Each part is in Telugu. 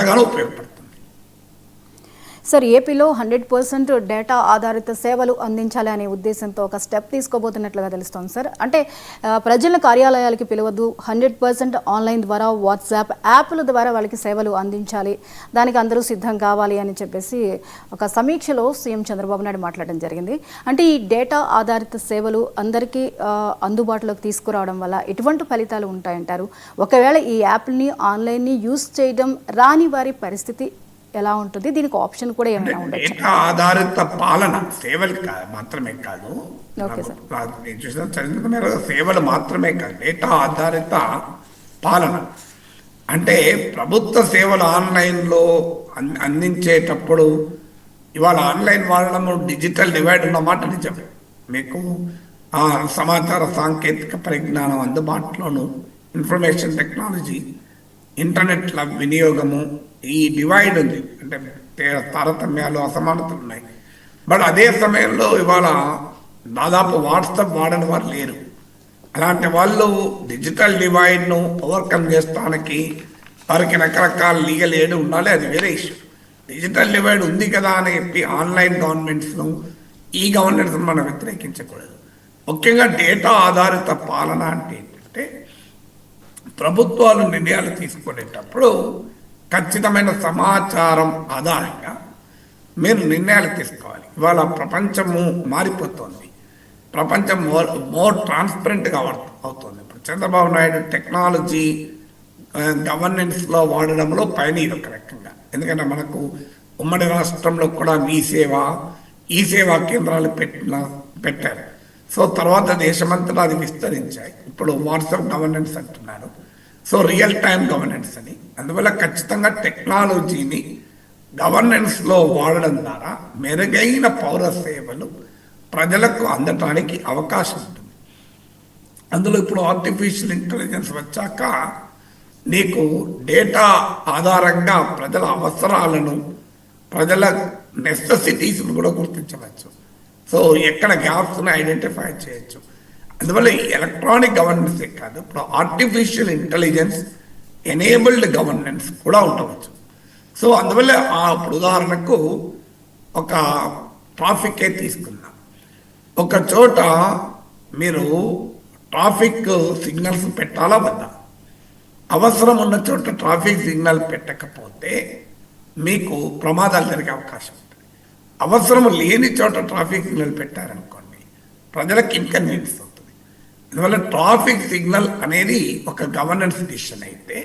ఎంతగానో ఉపయోగపడుతుంది. సార్, ఏపీలో 100% డేటా ఆధారిత సేవలు అందించాలి అనే ఉద్దేశంతో ఒక స్టెప్ తీసుకోబోతున్నట్లుగా తెలుస్తోంది సార్. అంటే ప్రజల కార్యాలయాలకి పిలవద్దు, 100% ఆన్లైన్ ద్వారా వాట్సాప్ యాప్ల ద్వారా వాళ్ళకి సేవలు అందించాలి, దానికి అందరూ సిద్ధం కావాలి అని చెప్పేసి ఒక సమీక్షలో సీఎం చంద్రబాబు నాయుడు మాట్లాడడం జరిగింది. అంటే ఈ డేటా ఆధారిత సేవలు అందరికీ అందుబాటులోకి తీసుకురావడం వల్ల ఎటువంటి ఫలితాలు ఉంటాయంటారు? ఒకవేళ ఈ యాప్ని ఆన్లైన్ని యూజ్ చేయడం రాని వారి పరిస్థితి ఎలా ఉంటుంది? దీనికి ఆప్షన్ కూడా ఏమైనా ఉండొచ్చు? డేటా ఆధారిత పాలన సేవలు మాత్రమే కాదు, చరిత్ర మేర సేవలు మాత్రమే కాదు, డేటా ఆధారిత పాలన అంటే ప్రభుత్వ సేవలు ఆన్లైన్లో అందించేటప్పుడు ఇవాళ ఆన్లైన్ వాడడము డిజిటల్ డివైడ్ ఉన్నమాట నిజం. మీకు సమాచార సాంకేతిక పరిజ్ఞానం అందుబాటులోను, ఇన్ఫర్మేషన్ టెక్నాలజీ, ఇంటర్నెట్ల వినియోగము, ఈ డివైడ్ ఉంది, అంటే తారతమ్యాలు అసమానతలు ఉన్నాయి. బట్ అదే సమయంలో ఇవాళ దాదాపు వాట్సాప్ వాడని వారు లేరు. అలాంటి వాళ్ళు డిజిటల్ డివైడ్ను ఓవర్కమ్ చేస్తానికి వారికి రకరకాల లీగల్ ఎయిడ్ ఉండాలి, అది వేరే ఇష్యూ. డిజిటల్ డివైడ్ ఉంది కదా అని చెప్పి ఆన్లైన్ గవర్నమెంట్స్ను, ఈ గవర్నెన్స్ను మనం వ్యతిరేకించకూడదు. ముఖ్యంగా డేటా ఆధారిత పాలన అంటే ఏంటంటే ప్రభుత్వాలు నిర్ణయాలు తీసుకునేటప్పుడు ఖచ్చితమైన సమాచారం ఆధారంగా మీరు నిర్ణయాలు తీసుకోవాలి. ఇవాళ ప్రపంచము మారిపోతుంది, ప్రపంచం మోర్ ట్రాన్స్పరెంట్గా అవుతుంది. ఇప్పుడు చంద్రబాబు నాయుడు టెక్నాలజీ గవర్నెన్స్లో వాడడంలో పైనీరు ఒక రకంగా. ఎందుకంటే మనకు ఉమ్మడి రాష్ట్రంలో కూడా ఈ సేవా కేంద్రాలు పెట్టారు. సో తర్వాత దేశమంతటా అది విస్తరించాయి. ఇప్పుడు వాట్సాప్ గవర్నెన్స్ అంటున్నారు, సో రియల్ టైం గవర్నెన్స్ అని. అందువల్ల ఖచ్చితంగా టెక్నాలజీని గవర్నెన్స్లో వాడడం ద్వారా మెరుగైన పౌర సేవలు ప్రజలకు అందటానికి అవకాశం ఉంటుంది. అందులో ఇప్పుడు ఆర్టిఫిషియల్ ఇంటెలిజెన్స్ వచ్చాక నీకు డేటా ఆధారంగా ప్రజల అవసరాలను, ప్రజల నెసెసిటీస్ను కూడా గుర్తించవచ్చు. సో ఎక్కడ గ్యాప్స్ను ఐడెంటిఫై చేయొచ్చు. అందువల్ల ఎలక్ట్రానిక్ గవర్నెన్సే కాదు, ఇప్పుడు ఆర్టిఫిషియల్ ఇంటెలిజెన్స్ ఎనేబుల్డ్ గవర్నెన్స్ కూడా ఉండవచ్చు. సో అందువల్ల ఇప్పుడు ఉదాహరణకు ఒక ట్రాఫికే తీసుకుందాం. ఒక చోట మీరు ట్రాఫిక్ సిగ్నల్స్ పెట్టాలా వద్దా? అవసరం ఉన్న చోట ట్రాఫిక్ సిగ్నల్ పెట్టకపోతే మీకు ప్రమాదాలు జరిగే అవకాశం ఉంటుంది. అవసరం లేని చోట ట్రాఫిక్ సిగ్నల్ పెట్టారనుకోండి, ప్రజలకు ఇన్కన్వీనియన్స్ అవుతుంది. అందువల్ల ట్రాఫిక్ సిగ్నల్ అనేది ఒక గవర్నెన్స్ డిసిషన్ అయితే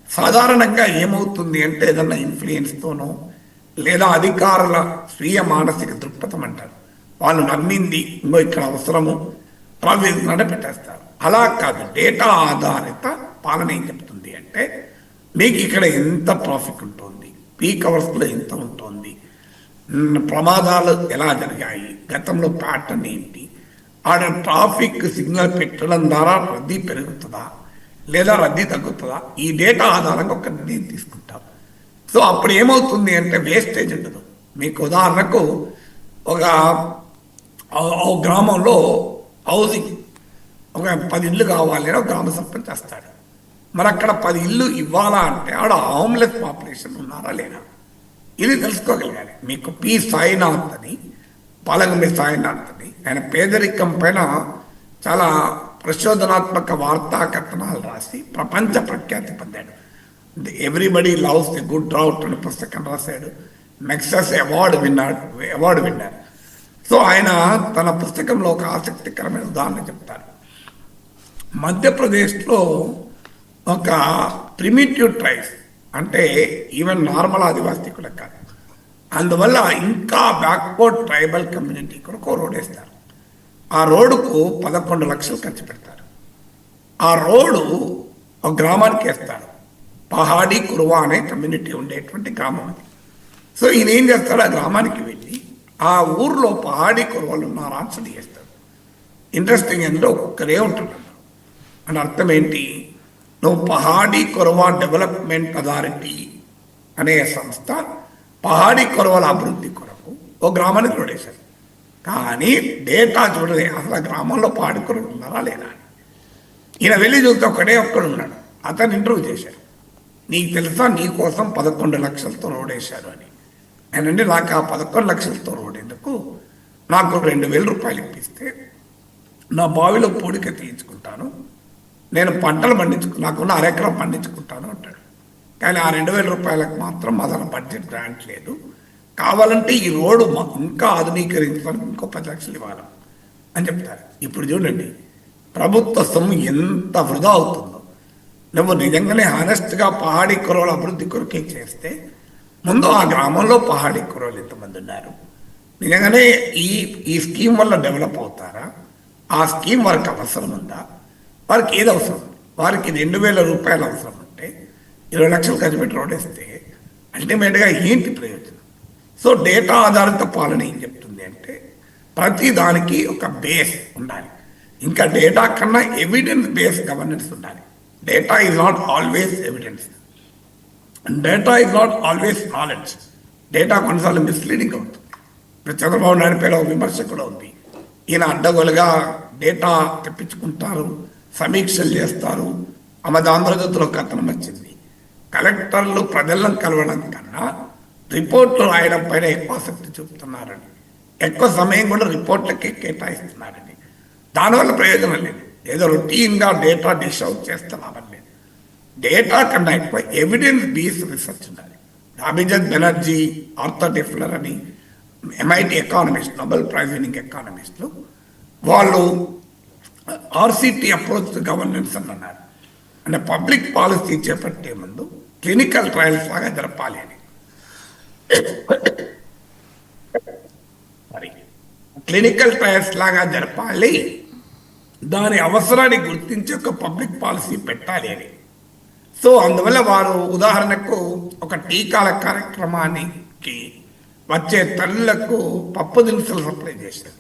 సాధారణంగా ఏమవుతుంది అంటే ఏదన్నా ఇన్ఫ్లుయెన్స్తోనో లేదా అధికారుల స్వీయ మానసిక దృక్పథం అంటారు, వాళ్ళు నమ్మింది ఇంకో ఇక్కడ అవసరము ట్రాఫిక్ సిగ్నల్ పెట్టేస్తారు. అలా కాదు, డేటా ఆధారిత పాలన ఏం చెప్తుంది అంటే మీకు ఇక్కడ ఎంత ట్రాఫిక్ ఉంటుంది, పీక్ అవర్స్లో ఎంత ఉంటుంది, ప్రమాదాలు ఎలా జరిగాయి, గతంలో ప్యాటర్న్ ఏంటి, ఆడ ట్రాఫిక్ సిగ్నల్ పెట్టడం ద్వారా రద్దీ పెరుగుతుందా లేదా రద్దీ తగ్గుతుందా, ఈ డేటా ఆధారంగా ఒక నిర్ణయం తీసుకుంటాం. సో అప్పుడు ఏమవుతుంది అంటే వేస్టేజ్ ఉండదు. మీకు ఉదాహరణకు ఒక గ్రామంలో హౌసింగ్ ఒక 10 ఇళ్ళు కావాలి అని ఒక గ్రామ సర్పంచ్ చేస్తాడు. మరి అక్కడ 10 ఇళ్ళు ఇవ్వాలా అంటే ఆడ హోమ్లెస్ పాపులేషన్ ఉన్నారా లేదా, ఇది తెలుసుకోగలగాలి. మీకు పి సాయినాథ్ అని, పాలంగమి సాయినాథ్ అని, ఆయన పేదరికం పైన చాలా ప్రచోదనాత్మక వార్తా కథనాలు రాసి ప్రపంచ ప్రఖ్యాతి పొందాడు. Everybody loves the good drought అనే పుస్తకం రాశాడు. నెక్సస్ అవార్డు విన్నారు. సో ఆయన తన పుస్తకంలో ఒక ఆసక్తికరమైన ఉదాహరణ చెప్తారు. మధ్యప్రదేశ్లో ఒక ప్రిమిటివ్ ట్రైబ్స్, అంటే ఈవెన్ నార్మల్ ఆదివాసీ కూడా కాదు, అందువల్ల ఇంకా బ్యాక్వర్డ్ ట్రైబల్ కమ్యూనిటీ కొరకు రోడ్ వేస్తారు. ఆ రోడ్డుకు 11 లక్షలు ఖర్చు పెడతారు. ఆ రోడ్డు ఒక గ్రామానికి వేస్తారు. పహాడీ కురువా అనే కమ్యూనిటీ ఉండేటువంటి గ్రామం అది. సో ఈయన ఏం చేస్తాడు, ఆ గ్రామానికి వెళ్ళి ఆ ఊర్లో పహాడీ కురువాలు ఉన్నారా అని స్టడీ చేస్తాడు. ఇంట్రెస్టింగ్ ఎందులో ఒక్కరే ఉంటున్నారు అని అర్థం ఏంటి, నువ్వు పహాడీ కురువా డెవలప్మెంట్ అథారిటీ అనే సంస్థ పహాడీ కురువల అభివృద్ధి కొరకు ఓ గ్రామానికి రోడేశారు. కానీ డేటా చూడలే అసలు ఆ గ్రామంలో పహాడీ కురువలు ఉన్నారా లేదా అని. ఈయన వెళ్ళి చూస్తే ఒక్కడే ఒక్కడు ఉన్నాడు. అతను ఇంటర్వ్యూ చేశారు. నీకు తెలుసా నీ కోసం 11 లక్షలతో రోడ్ వేశారు అని. నేనండి నాకు ఆ 11 లక్షలతో రోడ్ ఎందుకు, నాకు 2,000 రూపాయలు ఇప్పిస్తే నా బావిలో పూడిక తీయించుకుంటాను, నేను పంటలు నాకున్న అరెకరం పండించుకుంటాను అంటాడు. కానీ ఆ 2,000 రూపాయలకు మాత్రం అసలు బడ్జెట్ గ్రాంట్ లేదు, కావాలంటే ఈ రోడ్డు ఇంకా ఆధునీకరించడానికి ఇంకో 10 లక్షలు ఇవ్వాలి అని చెప్తారు. ఇప్పుడు చూడండి ప్రభుత్వ సొమ్ము ఎంత వృధా అవుతుందో. నువ్వు నిజంగానే హానెస్ట్గా పహాడీ కురవల అభివృద్ధి కొరకే చేస్తే ముందు ఆ గ్రామంలో పహాడీ కురవలు ఎంతమంది ఉన్నారు, నిజంగానే ఈ స్కీమ్ వల్ల డెవలప్ అవుతారా, ఆ స్కీమ్ వారికి అవసరం ఉందా, వారికి ఏది అవసరం, వారికి 2,000 రూపాయలు అవసరం ఉంటే 20 లక్షలు ఖర్చు పెట్టి రోడ్ వేస్తే అల్టిమేట్గా ఏంటి ప్రయోజనం? సో డేటా ఆధారిత పాలన ఏం చెప్తుంది అంటే ప్రతి దానికి ఒక బేస్ ఉండాలి, ఇంకా డేటా కన్నా ఎవిడెన్స్ బేస్ గవర్నెన్స్ ఉండాలి. Data is not always evidence, data is not always knowledge. Data కొన్నిసార్లు మిస్లీడింగ్ అవుతుంది. ఇప్పుడు చంద్రబాబు నాయుడు పేరు విమర్శ కూడా ఉంది, ఈయన అడ్డగోలుగా డేటా తెప్పించుకుంటారు, సమీక్షలు చేస్తారు. ఆమెది ఆంధ్రజ్యోతిలో కథనం వచ్చింది, కలెక్టర్లు ప్రజలను కలవడం కన్నా రిపోర్ట్లు రాయడం పైన ఎక్కువ ఆసక్తి చూపుతున్నారని, ఎక్కువ సమయం కూడా రిపోర్ట్లకే కేటాయిస్తున్నారని. దానివల్ల ప్రయోజనం లేదు, ఏదో రొటీన్గా డేటా డిష్ అవుట్ చేస్తున్నామని లేదు. డేటా కన్నా ఎక్కువ ఎవిడెన్స్ బేస్డ్ రీసెర్చ్ ఉండాలి. అభిజిత్ బెనర్జీ, ఆర్థర్ డిఫ్లర్ అని MIT economist, Nobel prize winning ఎకానమిస్టులు, వాళ్ళు RCT అప్రోచ్ టు గవర్నెన్స్ అని అన్నారు. అంటే పబ్లిక్ పాలసీ చేపట్టే ముందు క్లినికల్ ట్రయల్స్ లాగా జరపాలి అని. మరి క్లినికల్ ట్రయల్స్ లాగా జరపాలి, దాని అవసరాన్ని గుర్తించి ఒక పబ్లిక్ పాలసీ పెట్టాలి అని. సో అందువల్ల వారు ఉదాహరణకు ఒక టీకాల కార్యక్రమానికి వచ్చే తల్లులకు పప్పు దినుసులు సప్లై చేశారు,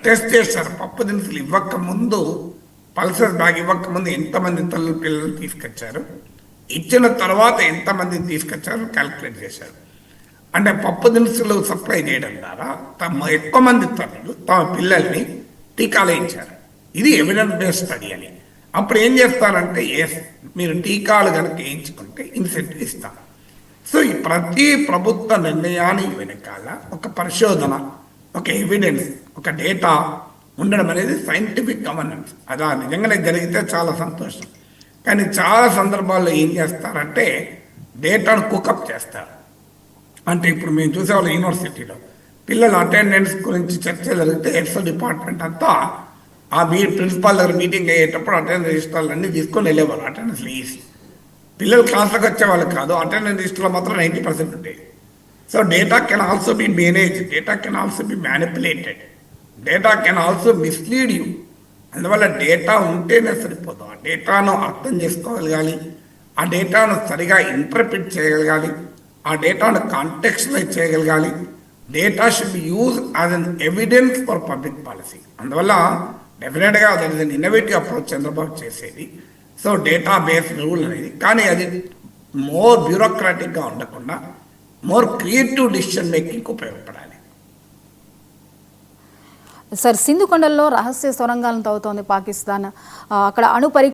టెస్ట్ చేశారు. పప్పు దినుసులు ఇవ్వకముందు, పల్సర్ బ్యాగ్ ఇవ్వకముందు ఎంతమంది తల్లి పిల్లలు తీసుకొచ్చారు, ఇచ్చిన తర్వాత ఎంతమందిని తీసుకొచ్చారు క్యాల్కులేట్ చేశారు. అంటే పప్పు దినుసులు సప్లై చేయడం ద్వారా ఎక్కువ మంది తల్లులు తమ పిల్లల్ని టీకాలు వేయించారు. ఇది ఎవిడెన్స్ బేస్డ్ స్టడీ అని. అప్పుడు ఏం చేస్తారంటే మీరు టీకాలు కనుక వేయించుకుంటే ఇన్సెంటివ్ ఇస్తారు. సో ఈ ప్రతి ప్రభుత్వ నిర్ణయానికి వెనకాల ఒక పరిశోధన, ఒక ఎవిడెన్స్, ఒక డేటా ఉండడం అనేది సైంటిఫిక్ గవర్నెన్స్. అలా నిజంగానే జరిగితే చాలా సంతోషం. కానీ చాలా సందర్భాల్లో ఏం చేస్తారంటే డేటాను కుకప్ చేస్తారు. అంటే ఇప్పుడు మేము చూసేవాళ్ళ యూనివర్సిటీలో పిల్లల అటెండెన్స్ గురించి చర్చ జరిగితే ఎక్సెల్ డిపార్ట్మెంట్ అంతా ఆ ప్రిన్సిపాల్ దగ్గర మీటింగ్ అయ్యేటప్పుడు అటెండెన్స్ రిజిస్టర్లు అన్నీ తీసుకొని వెళ్ళేవాళ్ళు. అటెండెన్స్ వేసి పిల్లలు క్లాసులకు వచ్చేవాళ్ళు కాదు, అటెండెన్స్ లిస్టులో మాత్రం 90% ఉండేది. So data can also be manage, data can also be manipulated, data can also mislead you. అందువల్ల డేటా ఉంటేనే సరిపోదు, ఆ డేటాను అర్థం చేసుకోగలగాలి, ఆ డేటాను సరిగా ఇంటర్ప్రిట్ చేయగలగాలి, ఆ డేటాను కాంటెక్స్టలైజ్ చేయగలగాలి. Data should be use as an evidence for public policy. అందువల్ల డెఫినెట్గా that is an innovative approach Chandrababu చేసేది. సో డేటా బేస్డ్ రూల్ అనేది, కానీ అది మోర్ బ్యూరోక్రాటిక్గా ఉండకుండా మోర్ క్రియేటివ్ డిసిషన్ మేకింగ్కి ఉపయోగపడాలి. సార్, సింధు కొండల్లో రహస్య సొరంగాలను తవ్వుతోంది పాకిస్తాన్. అక్కడ అణు